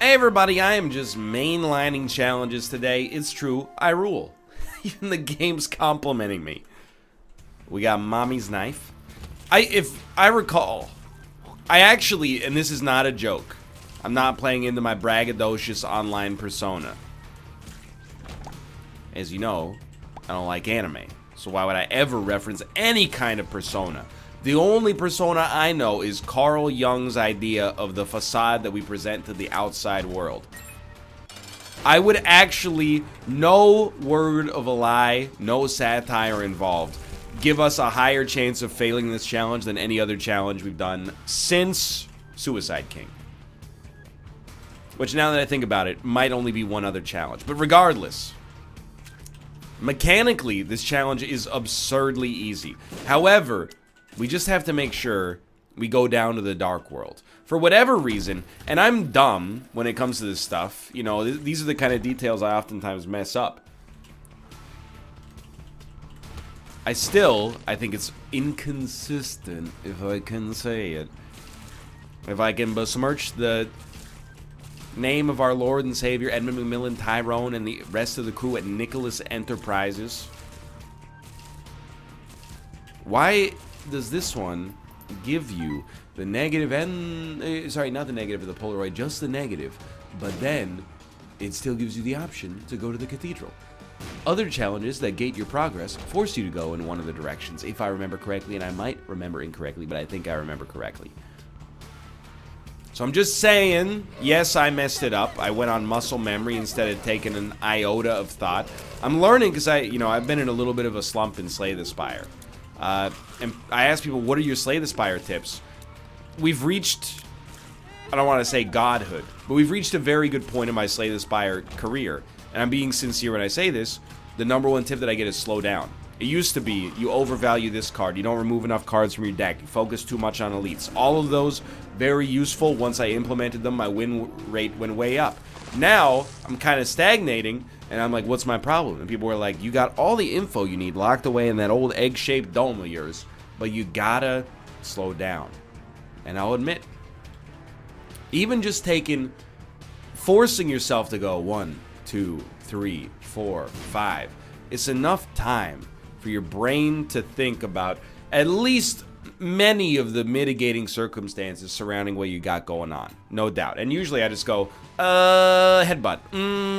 Hey everybody, I am just mainlining challenges today. It's true, I rule. Even the game's complimenting me. We got Mommy's Knife. If I recall, I actually, and this is not a joke, I'm not playing into my braggadocious online persona. As you know, I don't like anime, so why would I ever reference any kind of persona? The only persona I know is Carl Jung's idea of the facade that we present to the outside world. I would actually, no word of a lie, no satire involved, give us a higher chance of failing this challenge than any other challenge we've done since Suicide King. Which, now that I think about it, might only be one other challenge. But regardless, mechanically, this challenge is absurdly easy. However, we just have to make sure we go down to the dark world. For whatever reason, and I'm dumb when it comes to this stuff, you know, these are the kind of details I oftentimes mess up. I think it's inconsistent, if I can say it. If I can besmirch the name of our Lord and Savior, Edmund McMillan, Tyrone, and the rest of the crew at Nicholas Enterprises. Why does this one give you the negative and sorry, not the negative of the Polaroid, just the negative, but then it still gives you the option to go to the cathedral? Other challenges that gate your progress force you to go in one of the directions, if I remember correctly, and I might remember incorrectly, but I think I remember correctly. So I'm just saying, yes, I messed it up. I went on muscle memory instead of taking an iota of thought. I'm learning because I've been in a little bit of a slump in Slay the Spire. And I asked people, what are your Slay the Spire tips? We've reached, I don't want to say godhood, but we've reached a very good point in my Slay the Spire career. And I'm being sincere when I say this. The number one tip that I get is slow down. It used to be, you overvalue this card, you don't remove enough cards from your deck, you focus too much on elites. All of those, very useful. Once I implemented them, my win rate went way up. Now, I'm kind of stagnating, and I'm like, what's my problem? And people were like, you got all the info you need locked away in that old egg-shaped dome of yours, but you gotta slow down. And I'll admit, even just forcing yourself to go 1, 2, 3, 4, 5, it's enough time for your brain to think about at least many of the mitigating circumstances surrounding what you got going on. No doubt. And usually I just go, headbutt,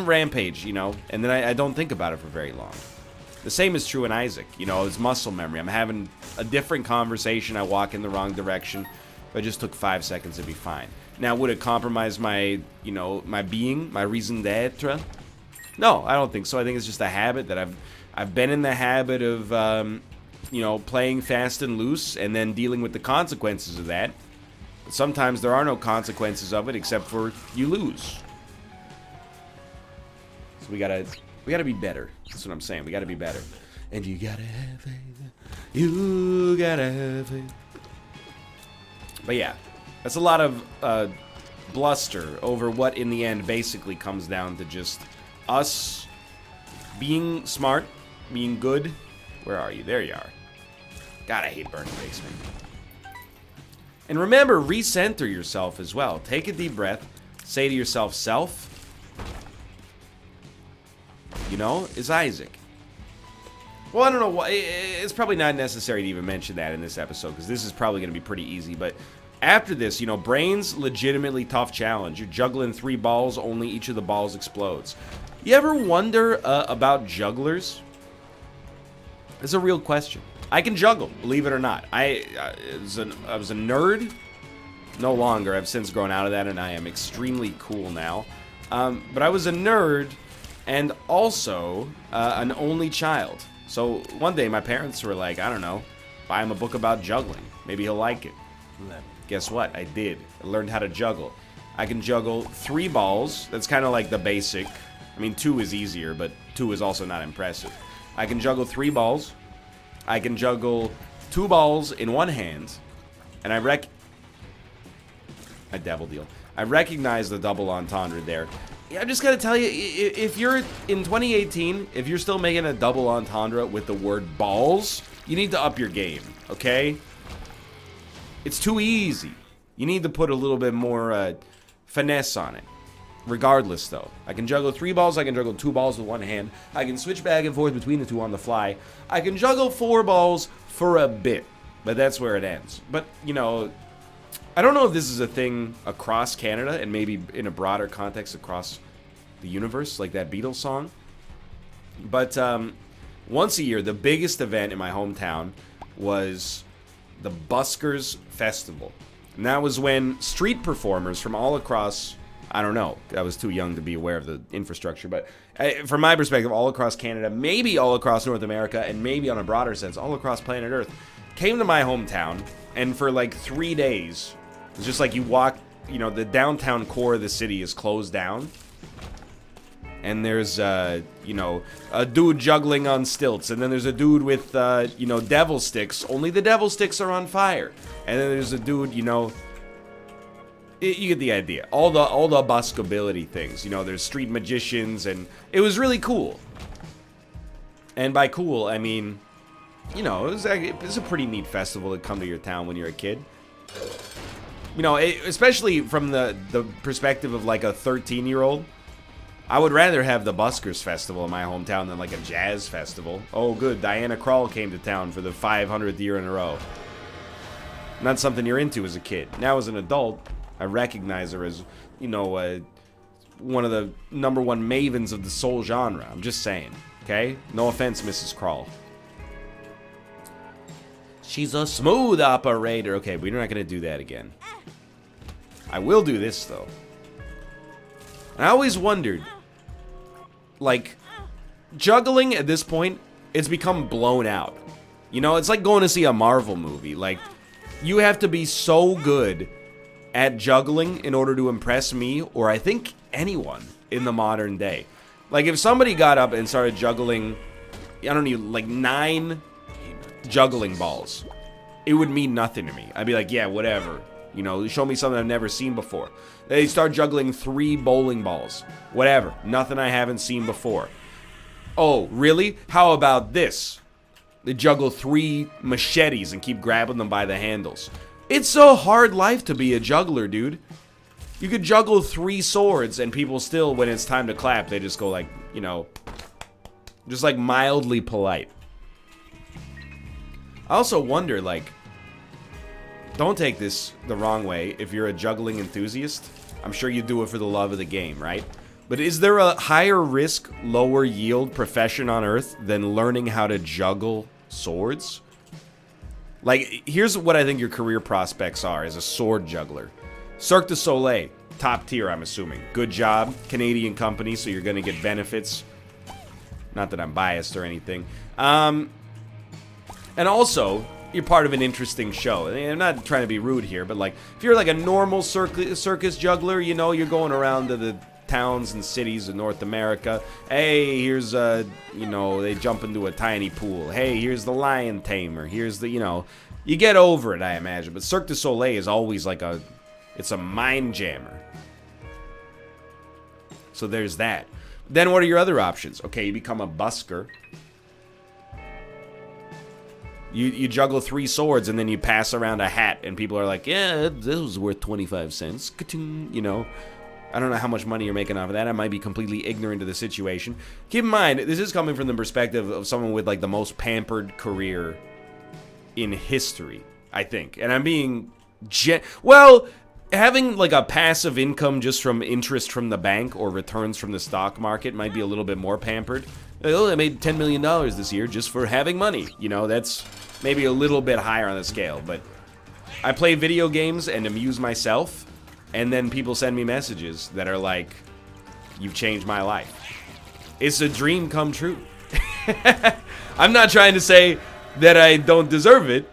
rampage, you know, and then I don't think about it for very long. The same is true in Isaac. You know, it's muscle memory. I'm having a different conversation. I walk in the wrong direction. If I just took 5 seconds, it'd be fine. Now, would it compromise my, my being, my raison d'etre? No, I don't think so. I think it's just a habit that I've been in the habit of, playing fast and loose and then dealing with the consequences of that. But sometimes there are no consequences of it except for you lose. So we gotta be better. That's what I'm saying. We gotta be better. And you gotta have faith. You gotta have faith. But yeah, that's a lot of bluster over what in the end basically comes down to just us being smart, being good. Where are you? There you are. God, I hate burning basement. And remember, recenter yourself as well. Take a deep breath. Say to yourself, self, is Isaac. Well, I don't know why. It's probably not necessary to even mention that in this episode, because this is probably going to be pretty easy. But after this, brain's legitimately tough challenge. You're juggling 3 balls, only each of the balls explodes. You ever wonder about jugglers? It's a real question. I can juggle, believe it or not. I was a nerd. No longer. I've since grown out of that, and I am extremely cool now. But I was a nerd and also an only child. So one day my parents were like, I don't know, buy him a book about juggling. Maybe he'll like it. Guess what? I did. I learned how to juggle. I can juggle 3 balls. That's kind of like the basic. I mean, 2 is easier, but 2 is also not impressive. I can juggle 3 balls. I can juggle 2 balls in one hand. And I devil deal. I recognize the double entendre there. Yeah, I'm just gonna tell you, if you're in 2018, if you're still making a double entendre with the word balls, you need to up your game, okay? It's too easy. You need to put a little bit more finesse on it. regardless, though. I can juggle 3 balls, I can juggle 2 balls with one hand. I can switch back and forth between the two on the fly. I can juggle 4 balls for a bit, but that's where it ends. But, you know, I don't know if this is a thing across Canada and maybe in a broader context across the universe, like that Beatles song. But once a year, the biggest event in my hometown was the Buskers Festival. And that was when street performers from all across, I don't know, I was too young to be aware of the infrastructure, but from my perspective, all across Canada, maybe all across North America, and maybe on a broader sense, all across planet Earth, came to my hometown, and for like 3 days, it's just like you walk, you know, the downtown core of the city is closed down, and there's, you know, a dude juggling on stilts, and then there's a dude with, you know, devil sticks, only the devil sticks are on fire, and then there's a dude, you know, you get the idea. All the buskability things, you know, there's street magicians, and it was really cool. And by cool, I mean, you know, it was a pretty neat festival to come to your town when you're a kid. You know, especially from the perspective of like a 13-year-old. I would rather have the Buskers Festival in my hometown than like a jazz festival. Oh, good, Diana Krall came to town for the 500th year in a row. Not something you're into as a kid. Now as an adult, I recognize her as, you know, one of the #1 mavens of the soul genre. I'm just saying, okay? No offense, Mrs. Krall. She's a smooth operator. Okay, we're not going to do that again. I will do this, though. I always wondered, like, juggling at this point, it's become blown out. You know, it's like going to see a Marvel movie. Like, you have to be so good at juggling in order to impress me, or I think anyone in the modern day. Like, if somebody got up and started juggling, I don't know, like 9 juggling balls, it would mean nothing to me. I'd be like, yeah, whatever. You know, show me something I've never seen before. They start juggling 3 bowling balls. Whatever. Nothing I haven't seen before. Oh, really? How about this? They juggle 3 machetes and keep grabbing them by the handles. It's a hard life to be a juggler, dude. You could juggle 3 swords and people still, when it's time to clap, they just go like, you know, just like mildly polite. I also wonder, like, don't take this the wrong way if you're a juggling enthusiast. I'm sure you do it for the love of the game, right? But is there a higher risk, lower yield profession on Earth than learning how to juggle swords? Like, here's what I think your career prospects are as a sword juggler. Cirque du Soleil, top tier, I'm assuming. Good job, Canadian company, so you're gonna get benefits. Not that I'm biased or anything. And also, you're part of an interesting show. I'm not trying to be rude here, but like, if you're like a normal circus juggler, you know, you're going around to the towns and cities of North America. Hey, here's you know, they jump into a tiny pool. Hey, here's the lion tamer. Here's the, you know, you get over it, I imagine. But Cirque du Soleil is always like it's a mind jammer. So there's that. Then what are your other options? Okay, you become a busker. You juggle 3 swords and then you pass around a hat and people are like, yeah, this was worth 25 cents. Ka-ting, you know. I don't know how much money you're making off of that. I might be completely ignorant of the situation. Keep in mind, this is coming from the perspective of someone with like the most pampered career in history, I think. And I'm being well, having like a passive income just from interest from the bank or returns from the stock market might be a little bit more pampered. Oh, I made $10 million this year just for having money. You know, that's maybe a little bit higher on the scale. But I play video games and amuse myself. And then people send me messages that are like, you've changed my life. It's a dream come true. I'm not trying to say that I don't deserve it.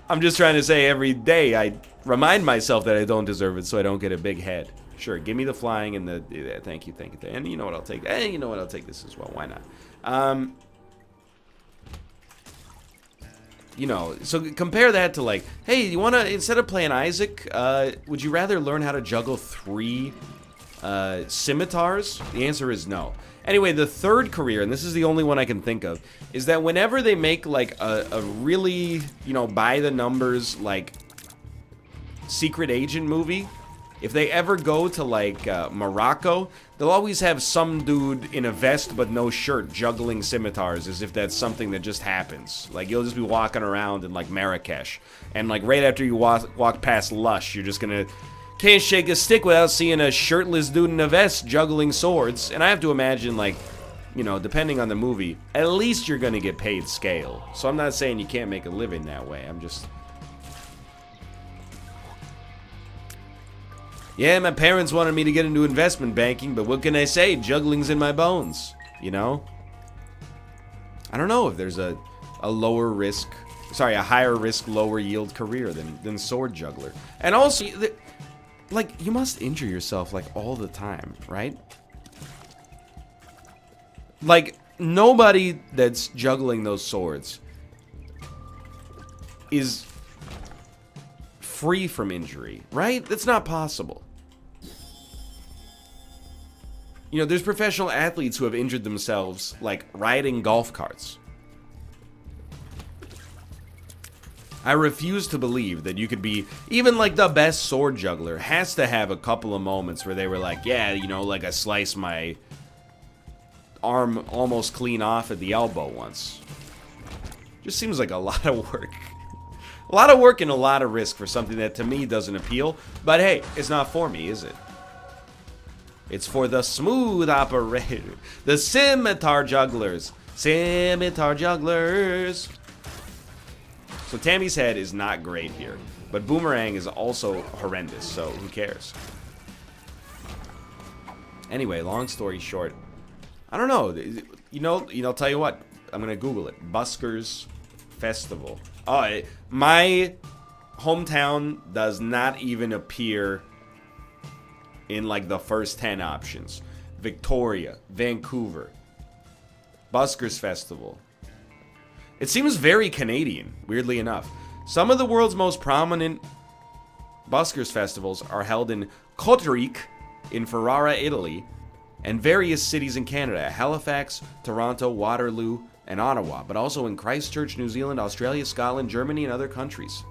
I'm just trying to say every day I remind myself that I don't deserve it so I don't get a big head. Sure, give me the flying and the thank you. And you know what, I'll take. You know what, I'll take this as well. Why not? You know, so compare that to like, hey, you want to, instead of playing Isaac, would you rather learn how to juggle 3 scimitars? The answer is no. Anyway, the third career, and this is the only one I can think of, is that whenever they make like a really, you know, by the numbers, like secret agent movie, If they ever go to, like, Morocco, they'll always have some dude in a vest but no shirt juggling scimitars as if that's something that just happens. Like, you'll just be walking around in, like, Marrakesh. And, like, right after you walk past Lush, you're just gonna... Can't shake a stick without seeing a shirtless dude in a vest juggling swords. And I have to imagine, like, you know, depending on the movie, at least you're gonna get paid scale. So I'm not saying you can't make a living that way. I'm just... Yeah, my parents wanted me to get into investment banking, but what can I say? Juggling's in my bones, you know? I don't know if there's a lower risk, sorry, a higher risk, lower yield career than sword juggler. And also, like, you must injure yourself, like, all the time, right? Like, nobody that's juggling those swords is free from injury, right? That's not possible. You know, there's professional athletes who have injured themselves, like, riding golf carts. I refuse to believe that you could be, even, like, the best sword juggler has to have a couple of moments where they were like, yeah, you know, like, I sliced my arm almost clean off at the elbow once. Just seems like a lot of work. A lot of work and a lot of risk for something that, to me, doesn't appeal. But, hey, it's not for me, is it? It's for the smooth operator. The scimitar jugglers. Scimitar jugglers. So Tammy's head is not great here. But Boomerang is also horrendous, so who cares? Anyway, long story short. I don't know. You know, tell you what. I'm going to Google it. Buskers Festival. Oh, my hometown does not even appear in, like, the first 10 options. Victoria, Vancouver, Buskers Festival. It seems very Canadian, weirdly enough. Some of the world's most prominent Buskers festivals are held in Cottarique, in Ferrara, Italy, and various cities in Canada, Halifax, Toronto, Waterloo, and Ottawa, but also in Christchurch, New Zealand, Australia, Scotland, Germany, and other countries.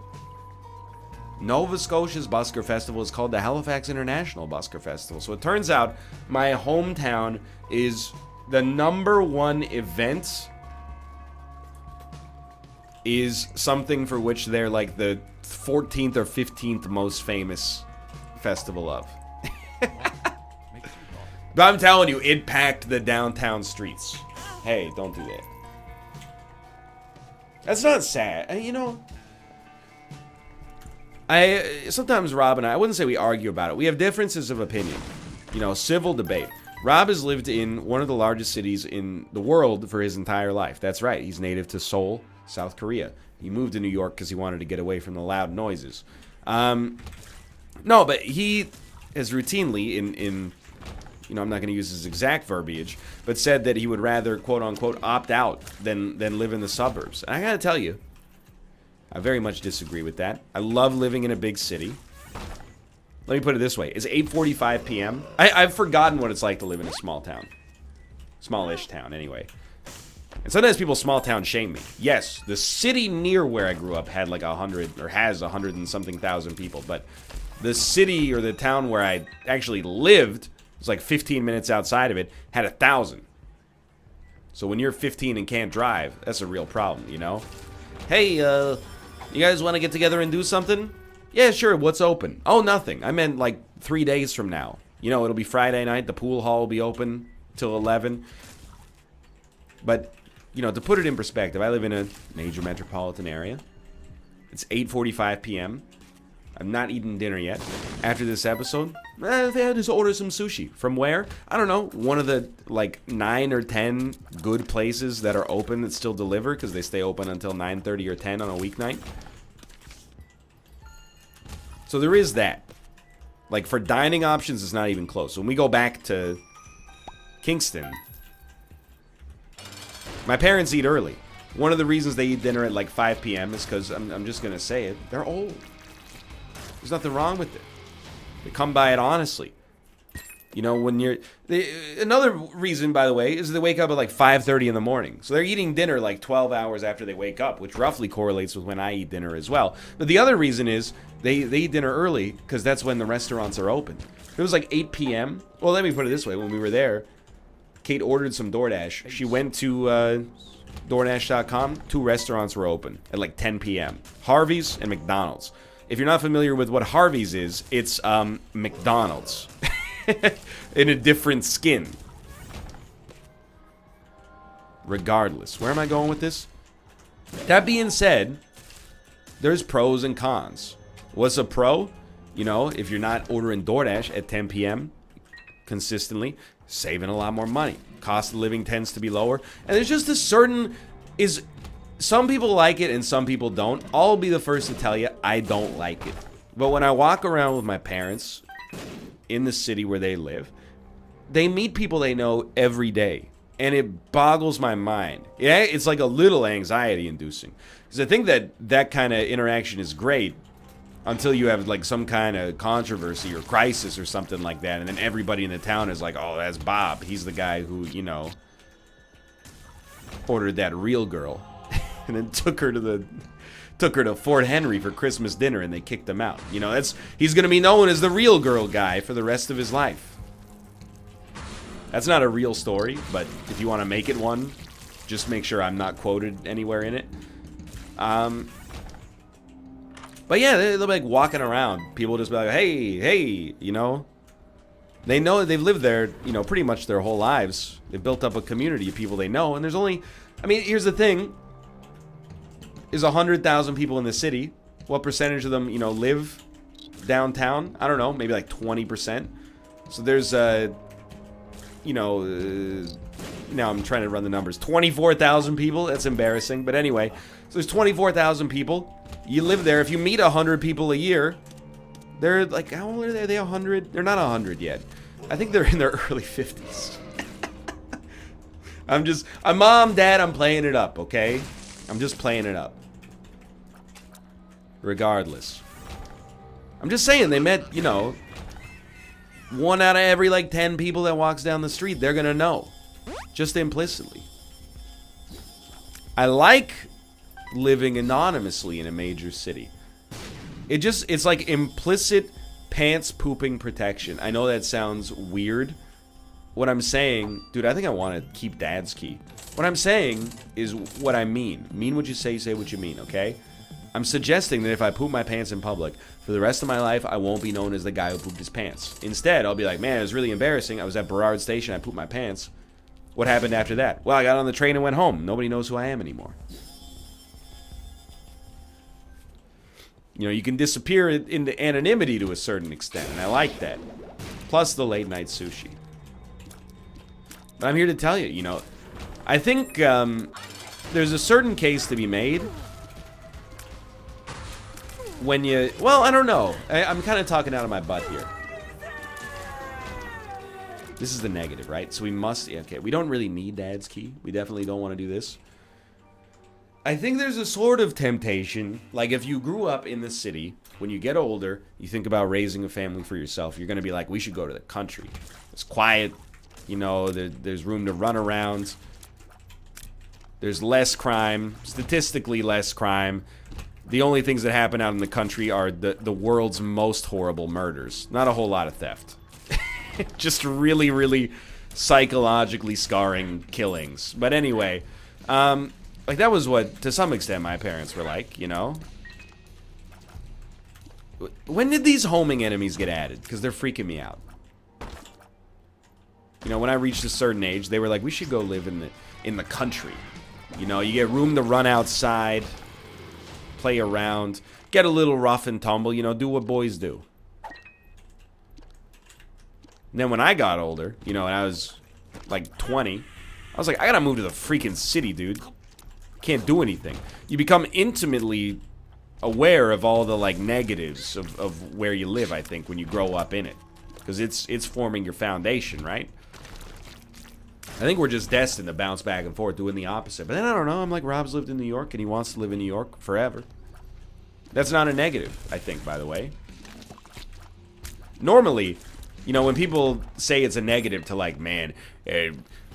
Nova Scotia's Busker Festival is called the Halifax International Busker Festival. So it turns out my hometown is the #1 event is something for which they're like the 14th or 15th most famous festival of. But I'm telling you, it packed the downtown streets. Hey, don't do that. That's not sad. You know, sometimes Rob and I wouldn't say we argue about it. We have differences of opinion. You know, civil debate. Rob has lived in one of the largest cities in the world for his entire life. That's right. He's native to Seoul, South Korea. He moved to New York because he wanted to get away from the loud noises. No, but he has routinely, in you know, I'm not going to use his exact verbiage, but said that he would rather, quote-unquote, opt out than live in the suburbs. And I got to tell you, I very much disagree with that. I love living in a big city. Let me put it this way. It's 8:45 p.m. I've forgotten what it's like to live in a small town. Smallish town, anyway. And sometimes people small town shame me. Yes, the city near where I grew up had like 100, or has 100 and something thousand people. But the city or the town where I actually lived, it was like 15 minutes outside of it, had 1,000. So when you're 15 and can't drive, that's a real problem, you know? Hey, you guys want to get together and do something? Yeah, sure, what's open? Oh, nothing. I meant like 3 days from now. You know, it'll be Friday night, the pool hall will be open till 11. But, you know, to put it in perspective, I live in a major metropolitan area. It's 8:45 p.m. I'm not eating dinner yet. After this episode, I'll just order some sushi. From where? I don't know. One of the, like, 9 or 10 good places that are open that still deliver because they stay open until 9:30 or 10 on a weeknight. So there is that. Like, for dining options, it's not even close. When we go back to Kingston, my parents eat early. One of the reasons they eat dinner at, like, 5 p.m. is because, I'm just going to say it, they're old. There's nothing wrong with it. They come by it honestly. You know, when you're... another reason, by the way, is they wake up at like 5:30 in the morning. So they're eating dinner like 12 hours after they wake up, which roughly correlates with when I eat dinner as well. But the other reason is they eat dinner early because that's when the restaurants are open. It was like 8 p.m. Well, let me put it this way. When we were there, Kate ordered some DoorDash. She went to DoorDash.com. 2 restaurants were open at like 10 p.m. Harvey's and McDonald's. If you're not familiar with what Harvey's is, it's McDonald's. In a different skin. Regardless. Where am I going with this? That being said, there's pros and cons. What's a pro? You know, if you're not ordering DoorDash at 10 p.m. consistently, saving a lot more money. Cost of living tends to be lower. And there's just a certain... some people like it and some people don't. I'll be the first to tell you, I don't like it. But when I walk around with my parents... in the city where they live, they meet people they know every day, and it boggles my mind. Yeah, it's like a little anxiety inducing, because I think that kind of interaction is great until you have like some kind of controversy or crisis or something like that, and then everybody in the town is like, oh, that's Bob, he's the guy who, you know, ordered that real girl and then took her to Fort Henry for Christmas dinner, and they kicked him out. You know, he's going to be known as the real girl guy for the rest of his life. That's not a real story, but if you want to make it one, just make sure I'm not quoted anywhere in it. But yeah, they'll be like walking around. People just be like, hey, you know. They know that they've lived there, you know, pretty much their whole lives. They've built up a community of people they know, and there's only... I mean, here's the thing. Is 100,000 people in the city. What percentage of them, you know, live downtown? I don't know, maybe like 20%. So there's, you know, now I'm trying to run the numbers. 24,000 people. That's embarrassing. But anyway, so there's 24,000 people. You live there. If you meet 100 people a year, they're like, how old are they? Are they 100? They're not 100 yet. I think they're in their early 50s. I'm mom, dad, I'm playing it up, okay? I'm just playing it up. Regardless. I'm just saying, they met, you know, 1 out of every, like, 10 people that walks down the street, they're gonna know. Just implicitly. I like living anonymously in a major city. It's like implicit pants-pooping protection. I know that sounds weird. What I'm saying... Dude, I think I want to keep Dad's key. What I'm saying is what I mean. Mean what you say what you mean, okay? I'm suggesting that if I poop my pants in public, for the rest of my life, I won't be known as the guy who pooped his pants. Instead, I'll be like, man, it was really embarrassing. I was at Burrard Station, I pooped my pants. What happened after that? Well, I got on the train and went home. Nobody knows who I am anymore. You know, you can disappear into anonymity to a certain extent, and I like that. Plus the late night sushi. But I'm here to tell you, you know, I think there's a certain case to be made when you... Well, I don't know. I'm kind of talking out of my butt here. This is the negative, right? So we must... Okay, we don't really need Dad's key. We definitely don't want to do this. I think there's a sort of temptation, like if you grew up in the city, when you get older, you think about raising a family for yourself, you're going to be like, we should go to the country. It's quiet, you know, there's room to run around. There's less crime, statistically less crime. The only things that happen out in the country are the world's most horrible murders. Not a whole lot of theft. Just really, really psychologically scarring killings. But anyway, like, that was what, to some extent, my parents were like, you know? When did these homing enemies get added? Because they're freaking me out. You know, when I reached a certain age, they were like, we should go live in the country. You know, you get room to run outside, play around, get a little rough and tumble, you know, do what boys do. And then when I got older, you know, and I was, like, 20, I was like, I gotta move to the freaking city, dude. Can't do anything. You become intimately aware of all the like negatives of where you live, I think, when you grow up in it, because it's forming your foundation, right? I think we're just destined to bounce back and forth doing the opposite. But then I don't know, I'm like, Rob's lived in New York and he wants to live in New York forever. That's not a negative, I think, by the way. Normally, You know, when people say it's a negative to like, man,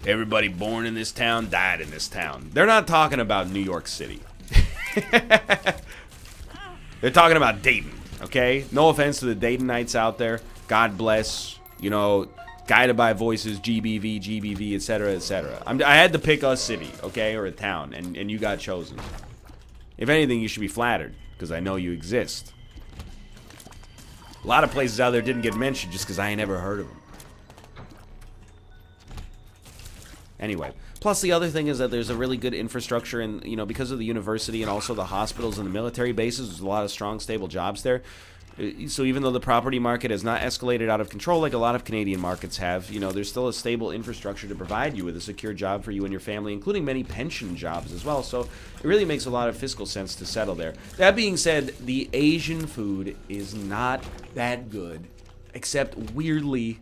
everybody born in this town died in this town. They're not talking about New York City. They're talking about Dayton, okay? No offense to the Daytonites out there. God bless, you know, Guided by Voices, GBV, etc., etc. I had to pick a city, okay, or a town, and you got chosen. If anything, you should be flattered, because I know you exist. A lot of places out there didn't get mentioned just because I ain't never heard of them. Anyway, plus the other thing is that there's a really good infrastructure, and you know, because of the university and also the hospitals and the military bases, there's a lot of strong, stable jobs there. So even though the property market has not escalated out of control like a lot of Canadian markets have, you know, there's still a stable infrastructure to provide you with a secure job for you and your family, including many pension jobs as well. So it really makes a lot of fiscal sense to settle there. That being said, the Asian food is not that good, except weirdly.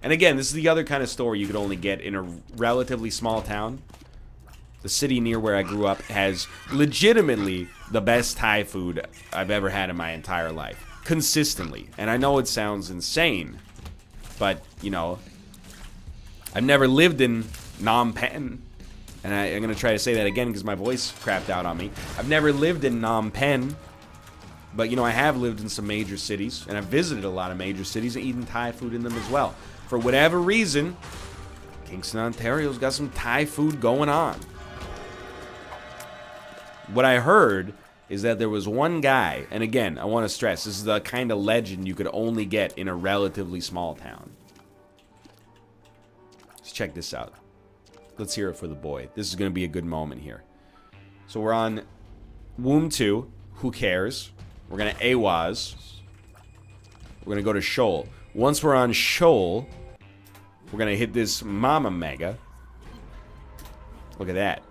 And again, this is the other kind of store you could only get in a relatively small town. The city near where I grew up has legitimately the best Thai food I've ever had in my entire life. Consistently. And I know it sounds insane, but, you know, I've never lived in Phnom Penh. And I'm going to try to say that again because my voice crapped out on me. I've never lived in Phnom Penh, but, you know, I have lived in some major cities, and I've visited a lot of major cities and eaten Thai food in them as well. For whatever reason, Kingston, Ontario's got some Thai food going on. What I heard is that there was one guy, and again, I want to stress, this is the kind of legend you could only get in a relatively small town. Let's check this out. Let's hear it for the boy. This is going to be a good moment here. So we're on Womb 2. Who cares? We're going to Awaz. We're going to go to Shoal. Once we're on Shoal, we're going to hit this Mama Mega. Look at that.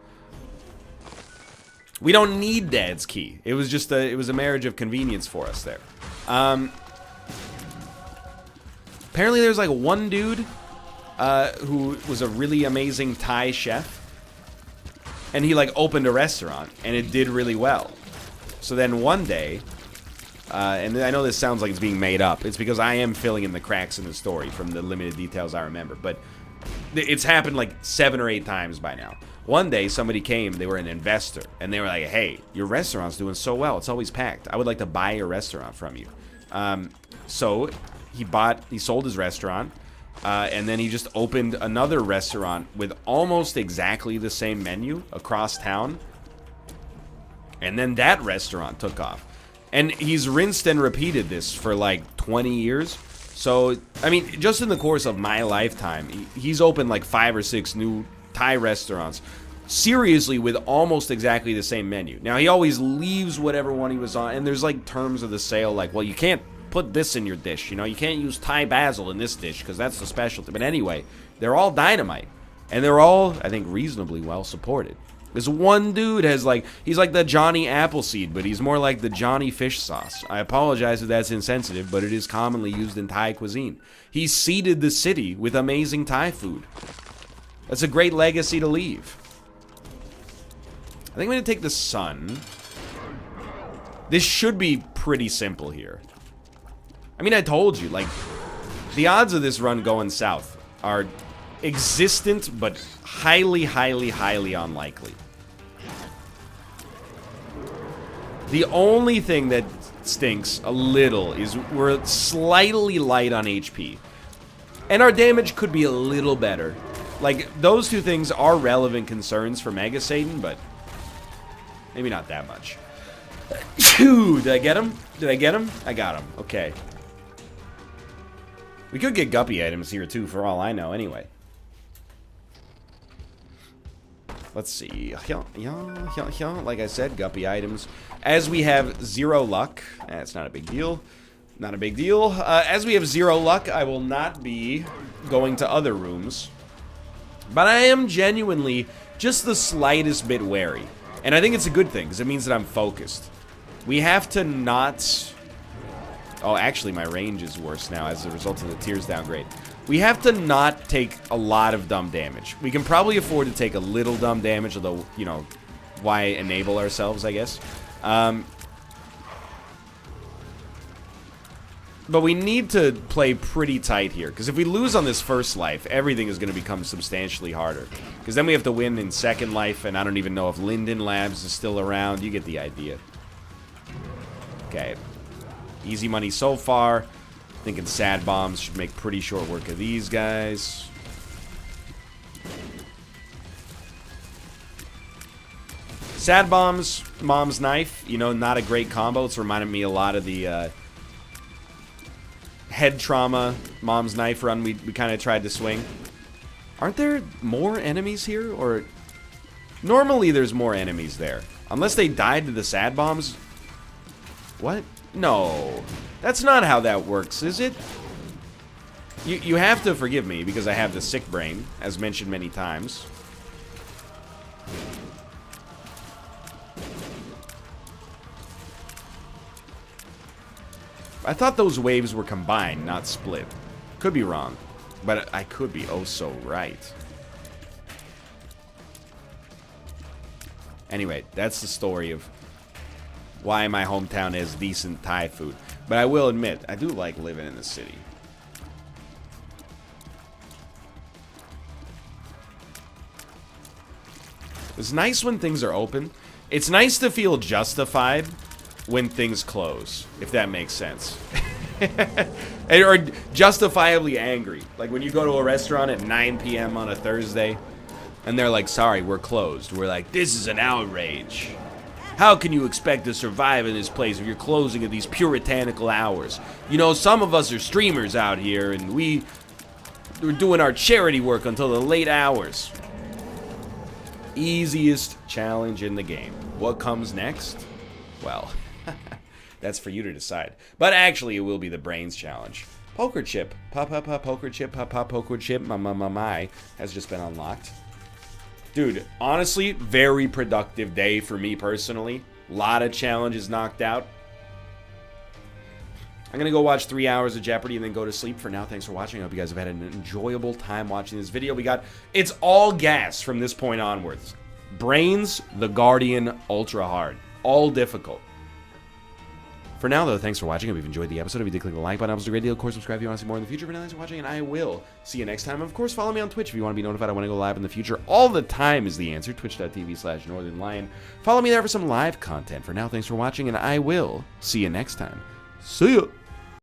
We don't need Dad's key. It was just it was a marriage of convenience for us there. Apparently there's like one dude who was a really amazing Thai chef, and he like opened a restaurant and it did really well. So then one day, and I know this sounds like it's being made up. It's because I am filling in the cracks in the story from the limited details I remember, but it's happened like 7 or 8 times by now. One day, somebody came, they were an investor, and they were like, hey, your restaurant's doing so well, it's always packed. I would like to buy your restaurant from you. So he sold his restaurant, and then he just opened another restaurant with almost exactly the same menu across town. And then that restaurant took off. And he's rinsed and repeated this for like 20 years. So, I mean, just in the course of my lifetime, he's opened like 5 or 6 new Thai restaurants, seriously, with almost exactly the same menu. Now, he always leaves whatever one he was on, and there's like terms of the sale, like, well, you can't put this in your dish, you know, you can't use Thai basil in this dish, because that's the specialty. But anyway, they're all dynamite, and they're all, I think, reasonably well supported. This one dude has like, he's like the Johnny Appleseed, but he's more like the Johnny Fish Sauce. I apologize if that's insensitive, but it is commonly used in Thai cuisine. He seeded the city with amazing Thai food. That's a great legacy to leave. I think I'm going to take the sun. This should be pretty simple here. I mean, I told you, like, the odds of this run going south are existent, but highly, highly, highly unlikely. The only thing that stinks a little is we're slightly light on HP. And our damage could be a little better. Like, those two things are relevant concerns for Mega Satan, but maybe not that much. Did I get him? Did I get him? I got him. Okay. We could get guppy items here, too, for all I know, anyway. Let's see. Like I said, guppy items. As we have 0 luck, that's not a big deal. Not a big deal. As we have 0 luck, I will not be going to other rooms. But I am genuinely just the slightest bit wary. And I think it's a good thing, because it means that I'm focused. We have to not... Oh, actually, my range is worse now as a result of the Tears downgrade. We have to not take a lot of dumb damage. We can probably afford to take a little dumb damage, although, you know, why enable ourselves, I guess. But we need to play pretty tight here, because if we lose on this first life, everything is going to become substantially harder. Because then we have to win in second life, and I don't even know if Linden Labs is still around. You get the idea. Okay. Easy money so far. Thinking sad bombs should make pretty short work of these guys. Sad bombs, mom's knife. You know, not a great combo. It's reminded me a lot of the head trauma mom's knife run we kind of tried to swing. Aren't there more enemies here? Or normally there's more enemies there. Unless they died to the sad bombs. What? No. That's not how that works, is it? You have to forgive me because I have the sick brain, as mentioned many times. I thought those waves were combined, not split. Could be wrong, but I could be oh so right. Anyway, that's the story of why my hometown has decent Thai food. But I will admit, I do like living in the city. It's nice when things are open. It's nice to feel justified when things close, if that makes sense. Or justifiably angry. Like when you go to a restaurant at 9 p.m. on a Thursday, and they're like, sorry, we're closed. We're like, this is an outrage. How can you expect to survive in this place if you're closing at these puritanical hours? You know, some of us are streamers out here, and we're doing our charity work until the late hours. Easiest challenge in the game. What comes next? Well, that's for you to decide. But actually, it will be the brains challenge. Poker chip. Poker chip. Poker chip. My has just been unlocked. Dude, honestly, very productive day for me personally. A lot of challenges knocked out. I'm going to go watch 3 hours of Jeopardy and then go to sleep. For now, thanks for watching. I hope you guys have had an enjoyable time watching this video. It's all gas from this point onwards. Brains, The Guardian, ultra hard. All difficult. For now, though, thanks for watching. I hope you've enjoyed the episode. If you did, click the like button. It was a great deal. Of course, subscribe if you want to see more in the future. For now, thanks for watching, and I will see you next time. Of course, follow me on Twitch if you want to be notified when I go live in the future. All the time is the answer. Twitch.tv/Northernlion. Follow me there for some live content. For now, thanks for watching, and I will see you next time. See ya!